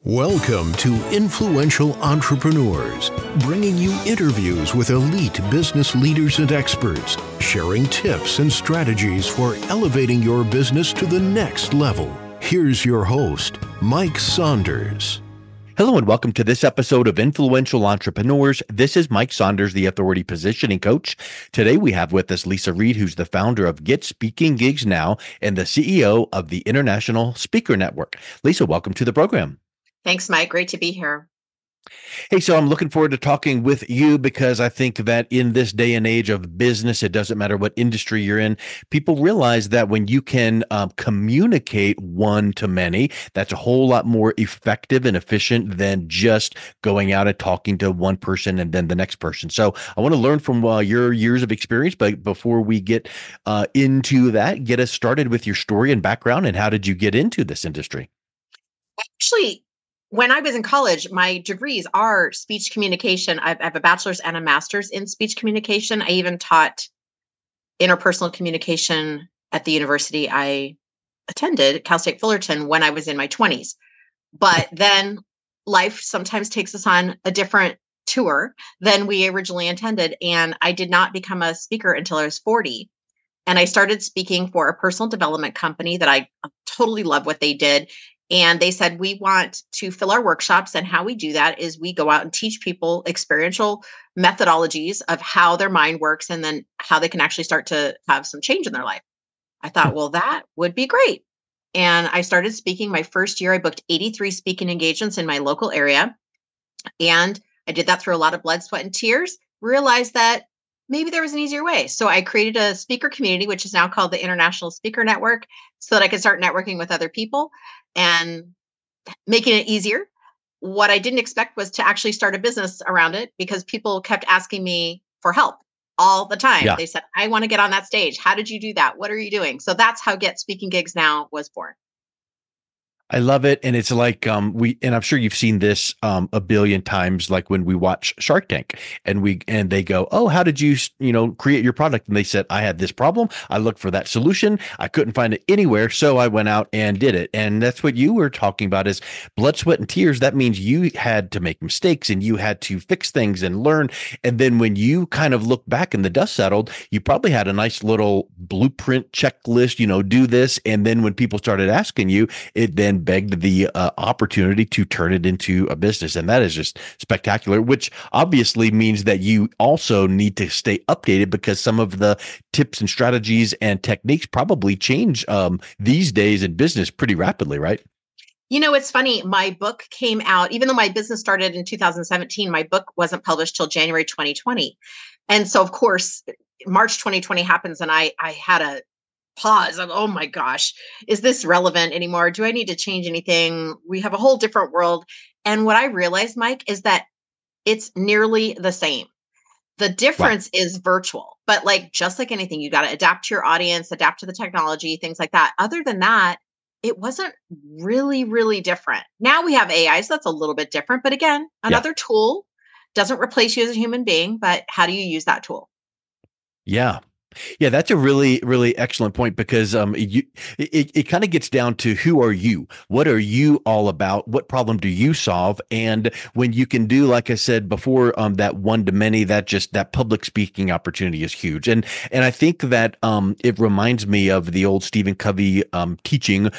Welcome to Influential Entrepreneurs, bringing you interviews with elite business leaders and experts, sharing tips and strategies for elevating your business to the next level. Here's your host, Mike Saunders. Hello and welcome to this episode of Influential Entrepreneurs. This is Mike Saunders, the Authority Positioning Coach. Today we have with us Leisa Reid, who's the founder of Get Speaking Gigs Now and the CEO of the International Speaker Network. Leisa, welcome to the program. Thanks, Mike. Great to be here. Hey, so I'm looking forward to talking with you because I think that in this day and age of business, it doesn't matter what industry you're in, people realize that when you can communicate one to many, that's a whole lot more effective and efficient than just going out and talking to one person and then the next person. So I want to learn from your years of experience, but before we get into that, get us started with your story and background and how did you get into this industry? Actually, when I was in college, my degrees are speech communication. I have a bachelor's and a master's in speech communication. I even taught interpersonal communication at the university I attended, Cal State Fullerton, when I was in my 20s. But then life sometimes takes us on a different tour than we originally intended. And I did not become a speaker until I was 40. And I started speaking for a personal development company that I totally love what they did. And they said, we want to fill our workshops. And how we do that is we go out and teach people experiential methodologies of how their mind works and then how they can actually start to have some change in their life. I thought, well, that would be great. And I started speaking my first year. I booked 83 speaking engagements in my local area. And I did that through a lot of blood, sweat, and tears, realized that maybe there was an easier way. So I created a speaker community, which is now called the International Speaker Network, so that I could start networking with other people and making it easier. What I didn't expect was to actually start a business around it because people kept asking me for help all the time. Yeah. They said, I want to get on that stage. How did you do that? What are you doing? So that's how Get Speaking Gigs Now was born. I love it. And it's like, and I'm sure you've seen this a billion times, like when we watch Shark Tank and they go, oh, how did you, create your product? And they said, I had this problem. I looked for that solution. I couldn't find it anywhere. So I went out and did it. And that's what you were talking about is blood, sweat, and tears. That means you had to make mistakes and you had to fix things and learn. And then when you kind of look back and the dust settled, you probably had a nice little blueprint checklist, do this. And then when people started asking you, it then begged the opportunity to turn it into a business. And that is just spectacular, which obviously means that you also need to stay updated because some of the tips and strategies and techniques probably change these days in business pretty rapidly, right? It's funny. My book came out, even though my business started in 2017, my book wasn't published till January 2020. And so, of course, March 2020 happens and I had a pause of, oh my gosh, is this relevant anymore? Do I need to change anything? We have a whole different world. And what I realized, Mike, is that it's nearly the same. The difference is virtual, but just like anything, you got to adapt to your audience, adapt to the technology, things like that. Other than that, it wasn't really, really different. Now we have AI, so that's a little bit different. But again, another tool doesn't replace you as a human being, but how do you use that tool? Yeah. Yeah, that's a really, really excellent point because it kind of gets down to who are you? What are you all about? What problem do you solve? And when you can do, like I said before, that one to many, that public speaking opportunity is huge. And I think that it reminds me of the old Stephen Covey teaching,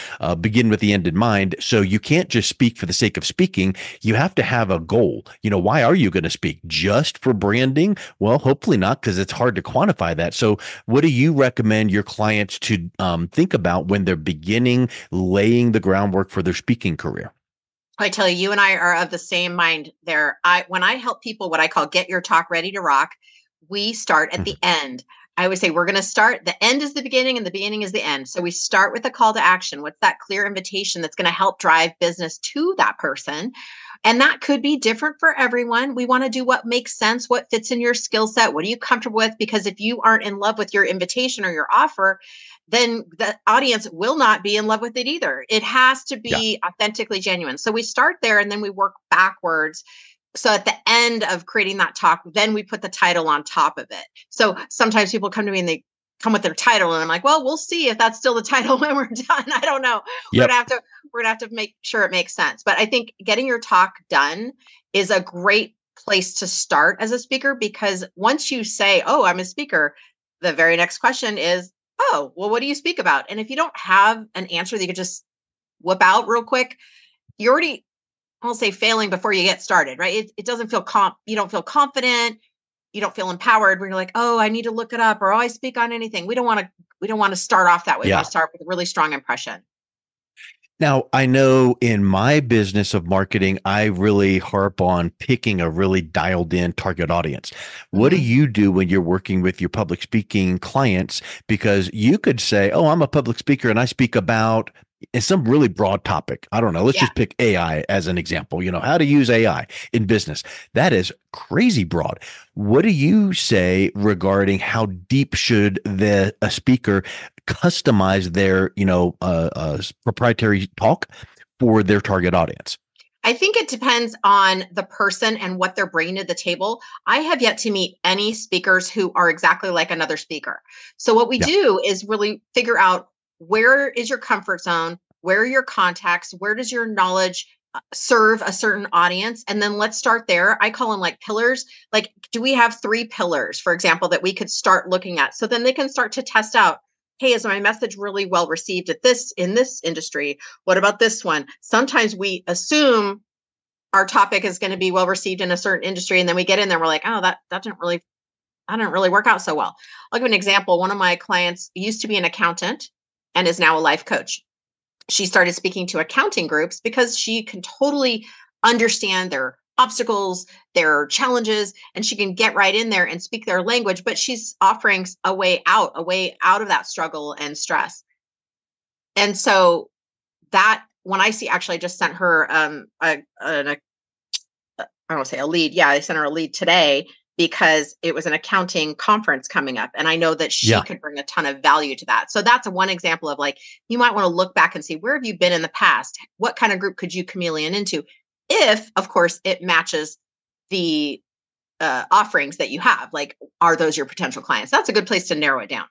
begin with the end in mind. So you can't just speak for the sake of speaking. You have to have a goal. Why are you going to speak? Just for branding? Well, hopefully not, because it's hard to quantify that. So what do you recommend your clients to think about when they're beginning laying the groundwork for their speaking career? I tell you, you and I are of the same mind there. When I help people, what I call get your talk ready to rock, we start at the end. I always say we're going to start. The end is the beginning and the beginning is the end. So we start with a call to action. What's that clear invitation that's going to help drive business to that person? And that could be different for everyone. We want to do what makes sense, what fits in your skill set. What are you comfortable with? Because if you aren't in love with your invitation or your offer, then the audience will not be in love with it either. It has to be authentically genuine. So we start there and then we work backwards. So at the end of creating that talk, then we put the title on top of it. So sometimes people come to me and they come with their title. And I'm like, well, we'll see if that's still the title when we're done. I don't know. Yep. We're gonna have to make sure it makes sense. But I think getting your talk done is a great place to start as a speaker, because once you say, oh, I'm a speaker, the very next question is, oh, well, what do you speak about? And if you don't have an answer that you could just whip out real quick, you're already, I'll say, failing before you get started, right? It doesn't feel you don't feel confident, you don't feel empowered when you're like, oh, I need to look it up, or oh, I speak on anything. We don't want to start off that way. We want to start with a really strong impression. Now, I know in my business of marketing, I really harp on picking a really dialed in target audience. What do you do when you're working with your public speaking clients? Because you could say, oh, I'm a public speaker and I speak about some really broad topic. I don't know. Let's just pick AI as an example, how to use AI in business. That is crazy broad. What do you say regarding how deep should a speaker customize their, proprietary talk for their target audience? I think it depends on the person and what they're bringing to the table. I have yet to meet any speakers who are exactly like another speaker. So what we do is really figure out, where is your comfort zone? Where are your contacts? Where does your knowledge serve a certain audience? And then let's start there. I call them like pillars. Like, do we have 3 pillars, for example, that we could start looking at? So then they can start to test out, hey, is my message really well received in this industry? What about this one? Sometimes we assume our topic is going to be well received in a certain industry, and then we get in there, we're like, oh, that didn't really work out so well. I'll give an example. One of my clients used to be an accountant and is now a life coach. She started speaking to accounting groups because she can totally understand their obstacles, their challenges, and she can get right in there and speak their language, but she's offering a way out of that struggle and stress. And so that, when I see, actually I just sent her I don't want to say a lead. Yeah, I sent her a lead today because it was an accounting conference coming up. And I know that she could bring a ton of value to that. So that's one example of, like, you might want to look back and see, where have you been in the past? What kind of group could you chameleon into? If, of course, it matches the offerings that you have. Like, are those your potential clients? That's a good place to narrow it down.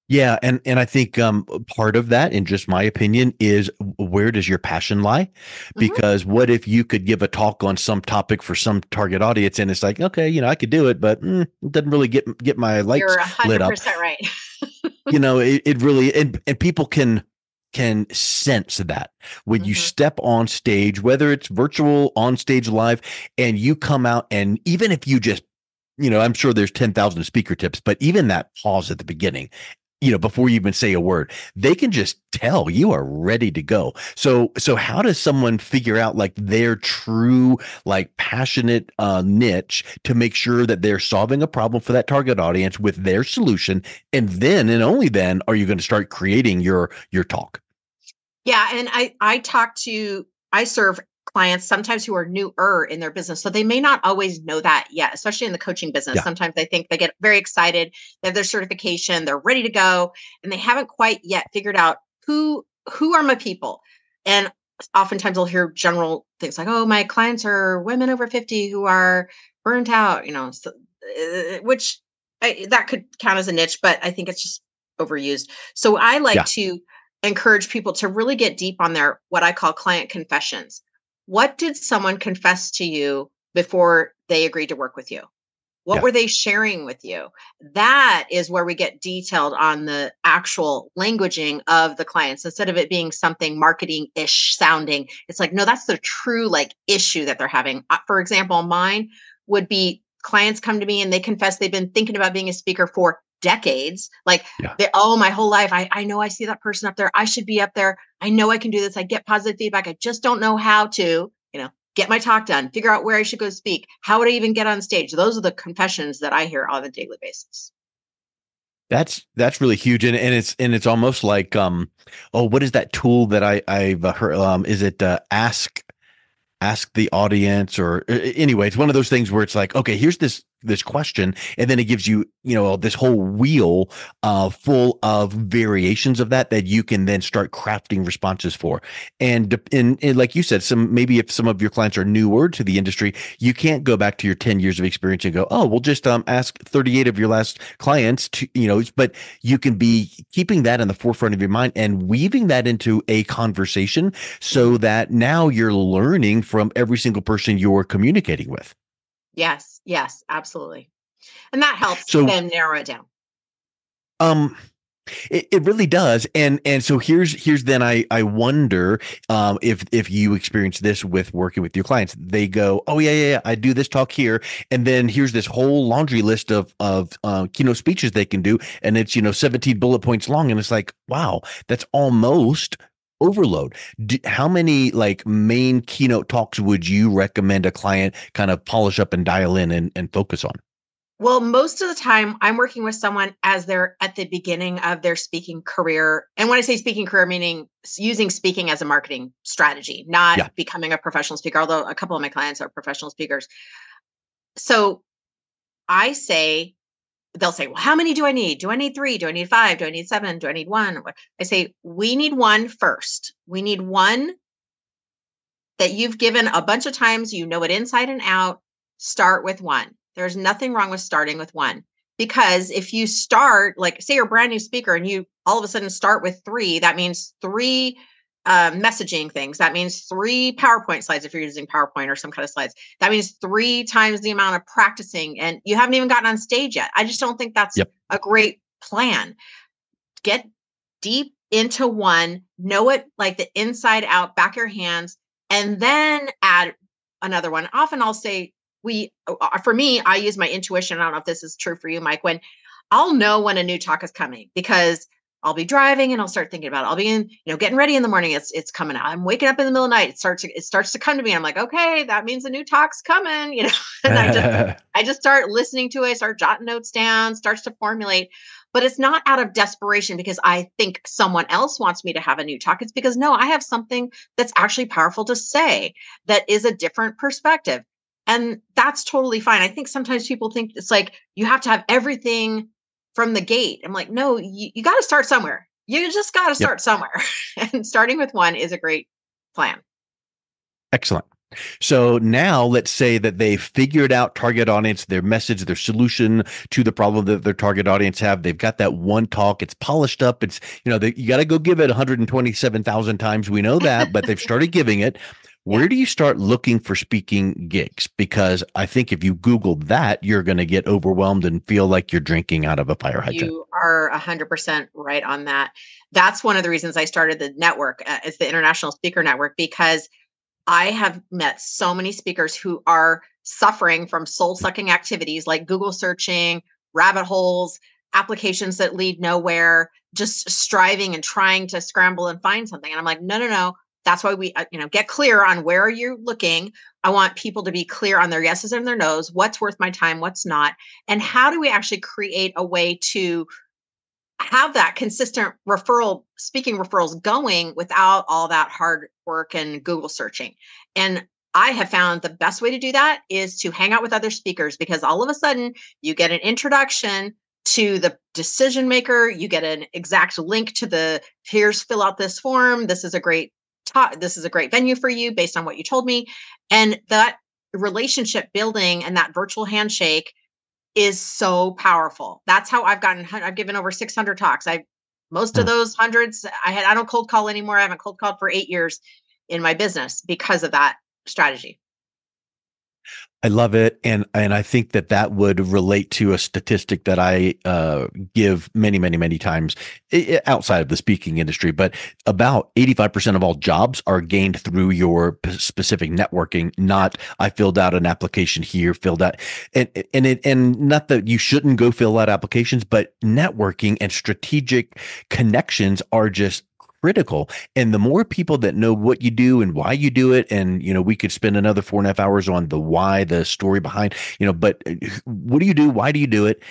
Yeah, and I think part of that, in just my opinion, is where does your passion lie? Because what if you could give a talk on some topic for some target audience, and it's like, okay, I could do it, but it doesn't really get my lights lit up. You're 100% right. It really, and people can sense that when you step on stage, whether it's virtual, on stage, live, and you come out, and even if you just, I'm sure there's 10,000 speaker tips, but even that pause at the beginning, before you even say a word, they can just tell you are ready to go. So how does someone figure out, like, their true, like, passionate niche to make sure that they're solving a problem for that target audience with their solution? And then, and only then, are you going to start creating your talk? Yeah. And I serve clients sometimes who are newer in their business. So they may not always know that yet, especially in the coaching business. Yeah. Sometimes they think, they get very excited, they have their certification, they're ready to go, and they haven't quite yet figured out who are my people. And oftentimes I'll hear general things like, oh, my clients are women over 50 who are burnt out, so, which that could count as a niche, but I think it's just overused. So I like to encourage people to really get deep on their, what I call, client confessions. What did someone confess to you before they agreed to work with you? What were they sharing with you? That is where we get detailed on the actual languaging of the clients. Instead of it being something marketing-ish sounding, it's like, no, that's the true, like, issue that they're having. For example, mine would be, clients come to me and they confess they've been thinking about being a speaker for decades. Like, my whole life, I know I see that person up there. I should be up there. I know I can do this. I get positive feedback. I just don't know how to, get my talk done, figure out where I should go speak. How would I even get on stage? Those are the confessions that I hear on a daily basis. That's really huge. And it's almost like, what is that tool that I've heard? Is it ask the audience, or anyway, it's one of those things where it's like, okay, here's this this question, and then it gives you, this whole wheel full of variations of that you can then start crafting responses for. And like you said, maybe if some of your clients are newer to the industry, you can't go back to your 10 years of experience and go, oh, we'll just ask 38 of your last clients to, but you can be keeping that in the forefront of your mind and weaving that into a conversation so that now you're learning from every single person you're communicating with. Yes, absolutely. And that helps So, them narrow it down. It really does. And so here's then I wonder if you experience this with working with your clients. They go, oh yeah, I do this talk here, and then here's this whole laundry list of keynote speeches they can do, and it's 17 bullet points long, and it's like, wow, that's almost overload. How many like main keynote talks would you recommend a client kind of polish up and dial in and focus on? Well, most of the time I'm working with someone as they're at the beginning of their speaking career. And when I say speaking career, meaning using speaking as a marketing strategy, not becoming a professional speaker, although a couple of my clients are professional speakers. So they'll say, well, how many do I need? Do I need 3? Do I need 5? Do I need 7? Do I need 1? I say, we need 1 first. We need 1 that you've given a bunch of times, you know it inside and out. Start with 1. There's nothing wrong with starting with 1, because if you start, like say you're a brand new speaker and you all of a sudden start with 3, that means 3 messaging things. That means 3 PowerPoint slides if you're using PowerPoint or some kind of slides. That means 3 times the amount of practicing, and you haven't even gotten on stage yet. I just don't think that's a great plan. Get deep into 1, know it like the inside out, back your hands, and then add another one. Often I'll say, for me, I use my intuition. I don't know if this is true for you, Mike, when I'll know when a new talk is coming, because I'll be driving and I'll start thinking about it. I'll be getting ready in the morning. It's coming out. I'm waking up in the middle of the night. It starts to come to me. I'm like, okay, that means a new talk's coming, and I just start listening to it, start jotting notes down, starts to formulate. But it's not out of desperation because I think someone else wants me to have a new talk. It's because, no, I have something that's actually powerful to say that is a different perspective. And that's totally fine. I think sometimes people think it's like you have to have everything from the gate. I'm like, no, you got to start somewhere. You just got to start somewhere. And starting with 1 is a great plan. Excellent. So now let's say that they figured out target audience, their message, their solution to the problem that their target audience have. They've got that one talk. It's polished up. It's, you got to go give it 127,000 times. We know that, but they've started giving it. Where do you start looking for speaking gigs? Because I think if you Google that, you're going to get overwhelmed and feel like you're drinking out of a fire hydrant. You are 100% right on that. That's one of the reasons I started the network. It's the International Speaker Network, because I have met so many speakers who are suffering from soul-sucking activities like Google searching, rabbit holes, applications that lead nowhere, just striving and trying to scramble and find something. And I'm like, no. That's why we, get clear on where are you looking. I want people to be clear on their yeses and their nos, what's worth my time, what's not. And how do we actually create a way to have that consistent speaking referrals going without all that hard work and Google searching? And I have found the best way to do that is to hang out with other speakers, because all of a sudden you get an introduction to the decision maker. You get an exact link to here's fill out this form. This is a great venue for you based on what you told me. And that relationship building and that virtual handshake is so powerful. That's how I've given over 600 talks. Most of those hundreds, I don't cold call anymore. I haven't cold called for 8 years in my business because of that strategy. I love it. And I think that would relate to a statistic that I give many, many, many times outside of the speaking industry, but about 85% of all jobs are gained through your specific networking, not I filled out an application here, filled out, and not that you shouldn't go fill out applications, but networking and strategic connections are just critical. And the more people that know what you do and why you do it, and we could spend another 4.5 hours on the why, the story behind, but what do you do? Why do you do it?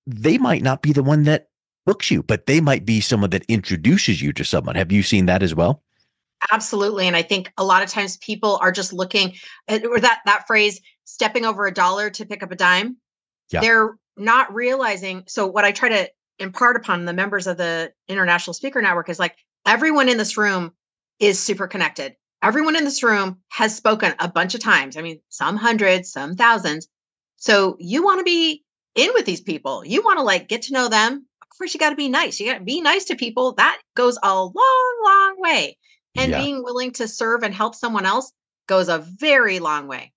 They might not be the one that books you, but they might be someone that introduces you to someone. Have you seen that as well? Absolutely. And I think a lot of times people are just looking at, or that phrase, stepping over a dollar to pick up a dime. Yeah. they're not realizing. So what I try to impart upon the members of the International Speaker Network is like, everyone in this room is super connected. Everyone in this room has spoken a bunch of times. I mean, some hundreds, some thousands. So you want to be in with these people. You want to like get to know them. Of course, you got to be nice. You got to be nice to people. That goes a long, long way. And Yeah. being willing to serve and help someone else goes a very long way.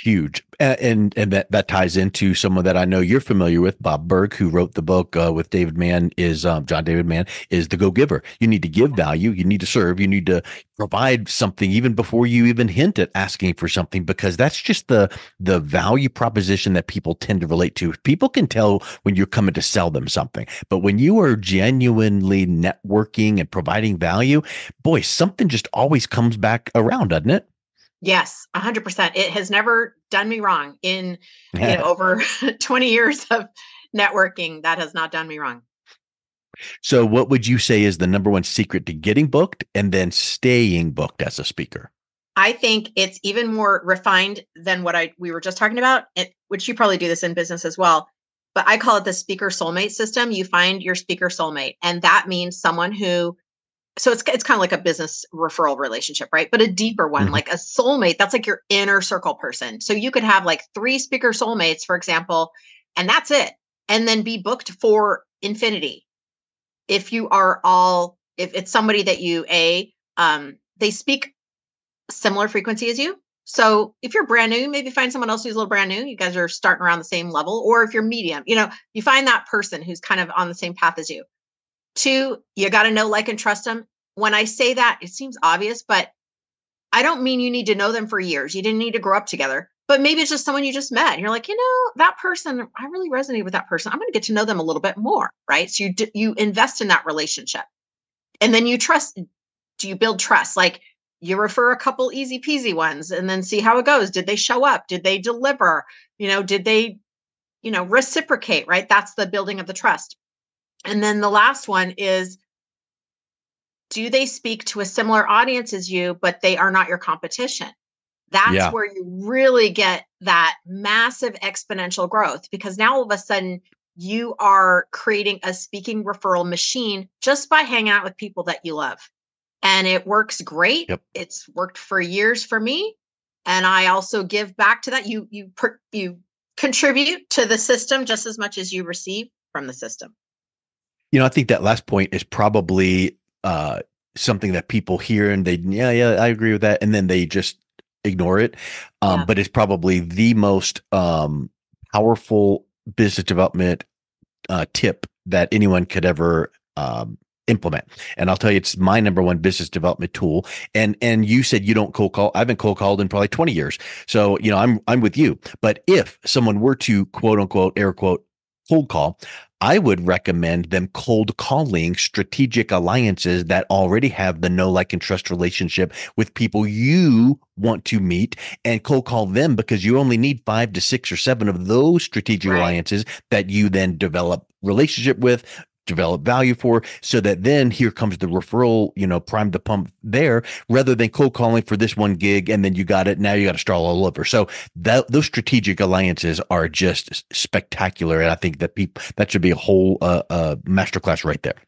Huge. And that ties into someone that I know you're familiar with, Bob Berg, who wrote the book with David Mann, is John David Mann, is the go-giver. You need to give value. You need to serve. You need to provide something even before you even hint at asking for something, because that's just the value proposition that people tend to relate to. People can tell when you're coming to sell them something, but when you are genuinely networking and providing value, boy, something just always comes back around, doesn't it? Yes, 100%. It has never done me wrong in, over 20 years of networking. That has not done me wrong. So what would you say is the number one secret to getting booked and then staying booked as a speaker? I think it's even more refined than what we were just talking about, which you probably do this in business as well. But I call it the speaker soulmate system. You find your speaker soulmate, and that means someone who. So it's kind of like a business referral relationship, right? But a deeper one, Mhm. like a soulmate. That's like your inner circle person. So you could have like 3 speaker soulmates, for example, and that's it. And then be booked for infinity. If it's somebody that they speak similar frequency as you. So if you're brand new, maybe find someone else who's a little brand new. You guys are starting around the same level. Or if you're medium, you find that person who's kind of on the same path as you. 2, you got to know, like, and trust them. When I say that, it seems obvious, but I don't mean you need to know them for years. You didn't need to grow up together, but maybe it's just someone you just met. And you're like, that person, I really resonate with that person. I'm going to get to know them a little bit more, right? So you invest in that relationship, and then you trust. Do you build trust? Like, you refer a couple easy peasy ones, and then see how it goes. Did they show up? Did they deliver? Did they, reciprocate? Right? That's the building of the trust. And then the last one is, do they speak to a similar audience as you, but they are not your competition? That's Yeah. where you really get that massive exponential growth, because now all of a sudden you are creating a speaking referral machine just by hanging out with people that you love. And it works great. Yep. It's worked for years for me. And I also give back to that. You contribute to the system just as much as you receive from the system. I think that last point is probably something that people hear and yeah, I agree with that. And then they just ignore it. Yeah. But it's probably the most powerful business development tip that anyone could ever implement. And I'll tell you, it's my number one business development tool. And you said you don't cold call. I've been cold called in probably 20 years. So, I'm with you. But if someone were to quote unquote, air quote, cold call, I would recommend them cold calling strategic alliances that already have the know, like, and trust relationship with people you want to meet, and cold call them, because you only need 5 to 6 or 7 of those strategic Right. alliances that you then develop relationship with, develop value for, so that then here comes the referral, prime the pump there, rather than cold calling for this one gig and then you got it. Now you got to start all over. So those strategic alliances are just spectacular. And I think that should be a whole masterclass right there.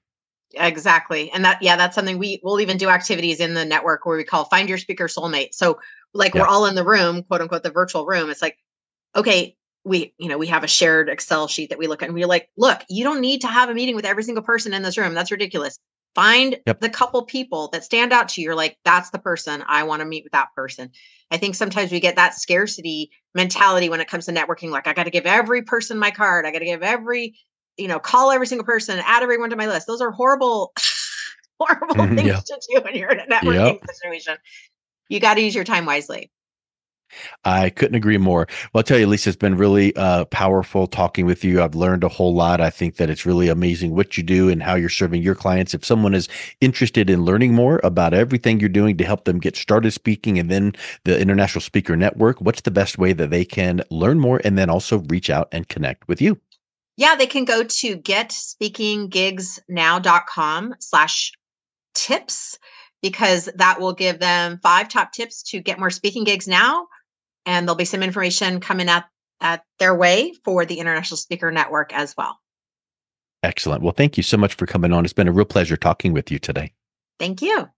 Exactly. And that's something we'll even do activities in the network where we call Find Your Speaker Soulmate. So like, Yeah. we're all in the room, quote unquote, the virtual room. It's like, okay, we have a shared Excel sheet that we look at, and we're like, look, you don't need to have a meeting with every single person in this room. That's ridiculous. Find Yep. the couple people that stand out to you. You're like, that's the person. I want to meet with that person. I think sometimes we get that scarcity mentality when it comes to networking. Like, I got to give every person my card. I got to give call every single person, add everyone to my list. Those are horrible, horrible things Yeah. to do when you're in a networking situation. You got to use your time wisely. I couldn't agree more. Well, I'll tell you, Leisa, it's been really powerful talking with you. I've learned a whole lot. I think that it's really amazing what you do and how you're serving your clients. If someone is interested in learning more about everything you're doing to help them get started speaking and then the International Speaker Network, what's the best way that they can learn more and then also reach out and connect with you? Yeah, they can go to getspeakinggigsnow.com/tips, because that will give them 5 top tips to get more speaking gigs now. And there'll be some information coming up their way for the International Speaker Network as well. Excellent. Well, thank you so much for coming on. It's been a real pleasure talking with you today. Thank you.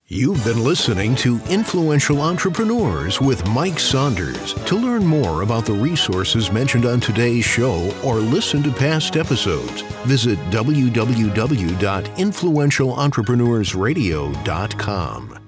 You've been listening to Influential Entrepreneurs with Mike Saunders. To learn more about the resources mentioned on today's show or listen to past episodes, visit www.influentialentrepreneurssradio.com.